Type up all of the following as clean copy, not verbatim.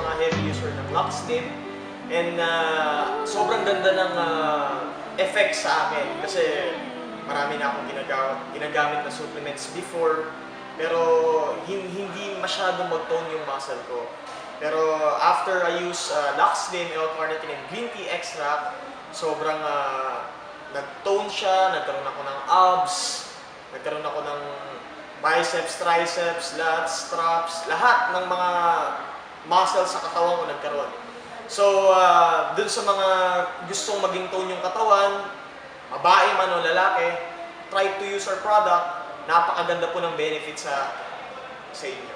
mga heavy user ng Lux Slim. And sobrang ganda ng effect sa akin kasi marami na akong ginagamit na supplements before, pero hindi masyadong mag-tone yung muscle ko. Pero after I use Lux Slim, L-carnitine, and green tea extract, sobrang nag-tone siya, nagkaroon ako ng abs, nagkaroon ako ng biceps, triceps, lats, traps, lahat ng mga muscles sa katawan ko nagkaroon. So, dun sa mga gustong maging tone yung katawan, babae man o lalaki, try to use our product. Napakaganda po ng benefit sa inyo.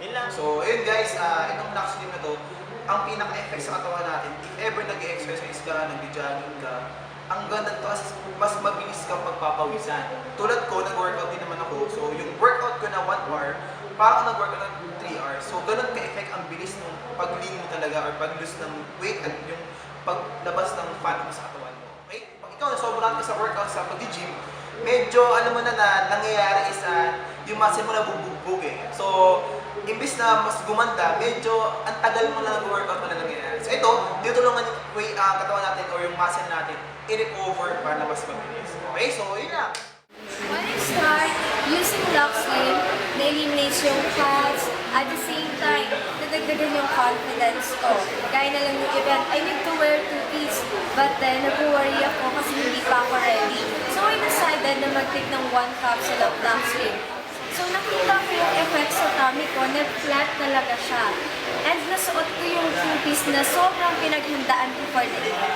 Yun lang. So, ayun guys, itong Lux Slim na to, ang pinaka-effect sa katawan natin, if ever nag-exercise ka, nag-jogging ka, ang ganda to kasi mas mabilis kang pagpapawisan. Tulad ko, nag-workout din naman ako. So, yung workout ko na 1 hour, parang nag-workout na 3 hours. So, ganun ka-effect ang bilis ng pag-lean mo talaga or pag-lose ng weight at yung paglabas ng fat mo sa katawan mo. Okay? Pag ikaw nasobrahan ka sa workout sa pag-gym, medyo alam mo na nangyayari is yung muscle mo nabubugbog eh. So, imbis na mas gumanda, medyo ang tagal mo na nag-workout mo na nangyayari. So, ito, tinutulungan yung katawan natin or yung muscle natin i-recover para na mas mabilis. Okay? So, yun lang. When I start using Lux Slim, na-eliminate yung fats, at the same time, nadagdagan yung confidence ko. Gaya na lang yung event, I need to wear 2-piece, but then nag-worry ako kasi hindi pa ako ready. So I decided na mag-take ng 1 capsule of Lux Slim. So nakita ko yung effect sa tummy ko, na-flat talaga siya. And nasuot ko yung 2-piece na sobrang pinaghandaan ko for the day.